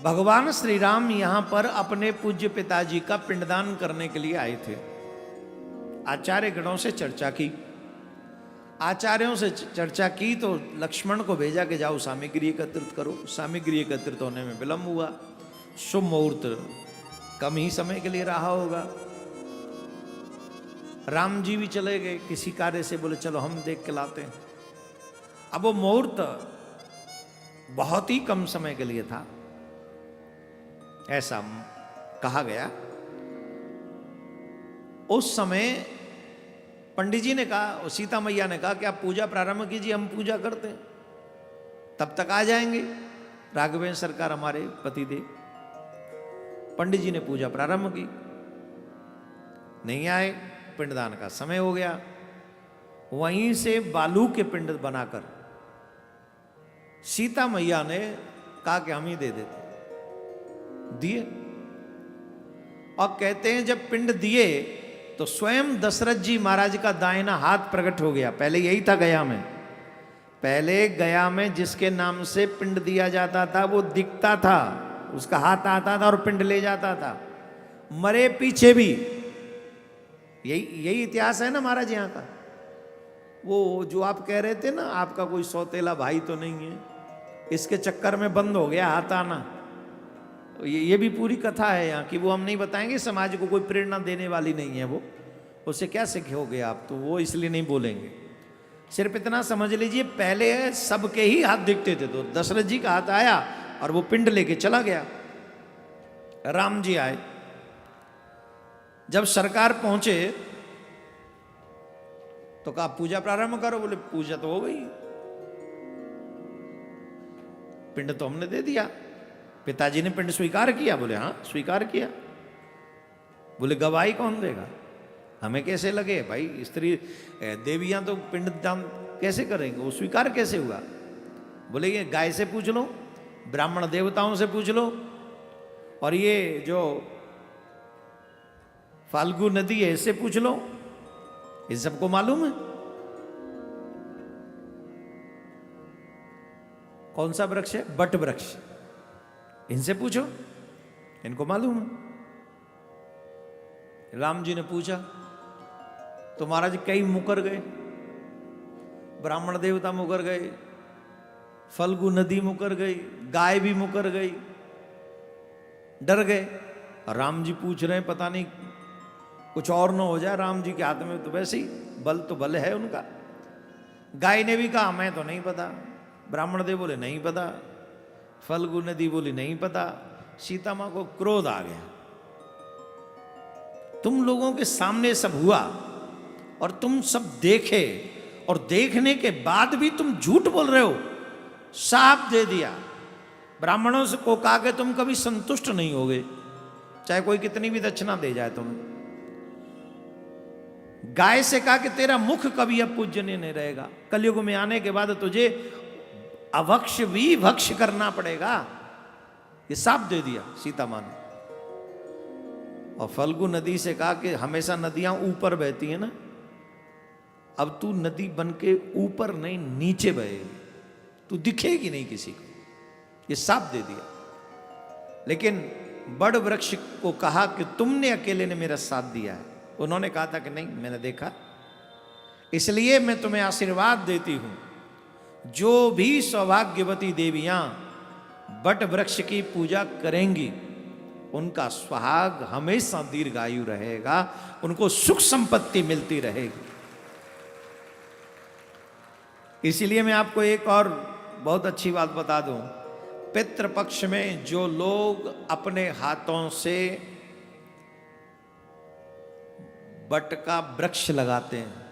भगवान श्री राम यहां पर अपने पूज्य पिताजी का पिंडदान करने के लिए आए थे। आचार्य गणों से चर्चा की, आचार्यों से चर्चा की तो लक्ष्मण को भेजा कि जाओ सामग्री एकत्रित करो। सामग्री एकत्रित होने में विलंब हुआ। शुभ मुहूर्त कम ही समय के लिए रहा होगा। राम जी भी चले गए किसी कार्य से, बोले चलो हम देख के लाते हैं। अब वो मुहूर्त बहुत ही कम समय के लिए था, ऐसा कहा गया। उस समय पंडित जी ने कहा और सीता मैया ने कहा कि आप पूजा प्रारंभ कीजिए, हम पूजा करते हैं, तब तक आ जाएंगे राघवेंद्र सरकार हमारे पतिदेव। पंडित जी ने पूजा प्रारंभ की, नहीं आए, पिंडदान का समय हो गया। वहीं से बालू के पिंड बनाकर सीता मैया ने कहा कि हम ही दे देते, दिए। और कहते हैं जब पिंड दिए तो स्वयं दशरथ जी महाराज का दाहिना हाथ प्रकट हो गया। पहले यही था गया में, पहले गया में जिसके नाम से पिंड दिया जाता था वो दिखता था, उसका हाथ आता था और पिंड ले जाता था, मरे पीछे भी। यही इतिहास है ना महाराज यहाँ का। वो जो आप कह रहे थे ना, आपका कोई सौतेला भाई तो नहीं है, इसके चक्कर में बंद हो गया हाथ आना। ये भी पूरी कथा है यहाँ की, वो हम नहीं बताएंगे, समाज को कोई प्रेरणा देने वाली नहीं है वो, उससे क्या सीखोगे आप, तो वो इसलिए नहीं बोलेंगे। सिर्फ इतना समझ लीजिए, पहले सबके ही हाथ दिखते थे, तो दशरथ जी का हाथ आया और वो पिंड लेके चला गया। राम जी आए, जब सरकार पहुंचे तो कहा पूजा प्रारंभ करो। बोले पूजा तो हो गई, पिंड तो हमने दे दिया। पिताजी ने पिंड स्वीकार किया। बोले हाँ स्वीकार किया। बोले गवाही कौन देगा, हमें कैसे लगे भाई, स्त्री देवियां तो पिंड दान कैसे करेंगे, वो स्वीकार कैसे हुआ। बोले ये गाय से पूछ लो, ब्राह्मण देवताओं से पूछ लो, और ये जो फाल्गु नदी है इससे पूछ लो, इन सबको मालूम है। कौन सा वृक्ष है, बट वृक्ष, इनसे पूछो, इनको मालूम है। राम जी ने पूछा तो महाराज कई मुकर गए, ब्राह्मण देवता मुकर गए, फल्गु नदी मुकर गई, गाय भी मुकर गई, डर गए। और राम जी पूछ रहे हैं, पता नहीं कुछ और न हो जाए। राम जी के हाथ में तो वैसे ही बल तो बल है उनका। गाय ने भी कहा मैं तो नहीं पता, ब्राह्मण देव बोले नहीं पता, फल्गु नदी बोली नहीं पता। सीता मां को क्रोध आ गया, तुम लोगों के सामने सब हुआ और तुम सब देखे, और देखने के बाद भी तुम झूठ बोल रहे हो। साफ दे दिया, ब्राह्मणों से को कहा कि तुम कभी संतुष्ट नहीं होगे, चाहे कोई कितनी भी दक्षिणा दे जाए तुम्हें। गाय से कहा कि तेरा मुख कभी अब पूजनीय नहीं रहेगा, कलयुग में आने के बाद तुझे अभक्ष विभक्ष करना पड़ेगा। ये साफ दे दिया सीता मां ने। और फल्गु नदी से कहा कि हमेशा नदियां ऊपर बहती है ना, अब तू नदी बन के ऊपर नहीं नीचे बहेगी, तू दिखेगी नहीं किसी को, ये साफ दे दिया। लेकिन बड़ वृक्ष को कहा कि तुमने अकेले ने मेरा साथ दिया है। उन्होंने कहा था कि नहीं मैंने देखा, इसलिए मैं तुम्हें आशीर्वाद देती हूं, जो भी सौभाग्यवती देवियां बट वृक्ष की पूजा करेंगी उनका सुहाग हमेशा दीर्घायु रहेगा, उनको सुख संपत्ति मिलती रहेगी। इसीलिए मैं आपको एक और बहुत अच्छी बात बता दूं, पितृपक्ष में जो लोग अपने हाथों से बट का वृक्ष लगाते हैं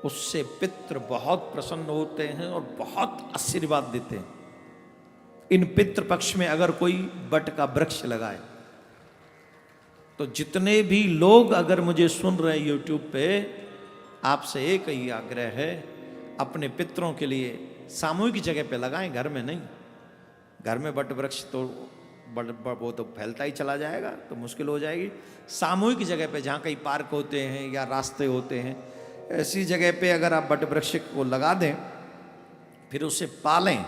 उससे पितृ बहुत प्रसन्न होते हैं और बहुत आशीर्वाद देते हैं। इन पितृपक्ष में अगर कोई बट का वृक्ष लगाए तो जितने भी लोग अगर मुझे सुन रहे हैं यूट्यूब पे, आपसे एक ही आग्रह है, अपने पितरों के लिए सामूहिक जगह पे लगाएं, घर में नहीं। घर में बट वृक्ष तो वो तो फैलता ही चला जाएगा, तो मुश्किल हो जाएगी। सामूहिक जगह पे जहाँ कहीं पार्क होते हैं या रास्ते होते हैं, ऐसी जगह पे अगर आप बट वृक्ष को लगा दें, फिर उसे पालें,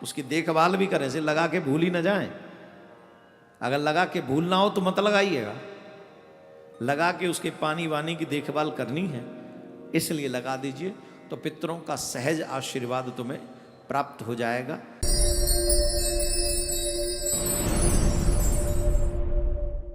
उसकी देखभाल भी करें, से लगा के भूल ही ना जाए। अगर लगा के भूल ना हो तो मत लगाइएगा, लगा के उसके पानी वानी की देखभाल करनी है, इसलिए लगा दीजिए। तो पितरों का सहज आशीर्वाद तुम्हें प्राप्त हो जाएगा।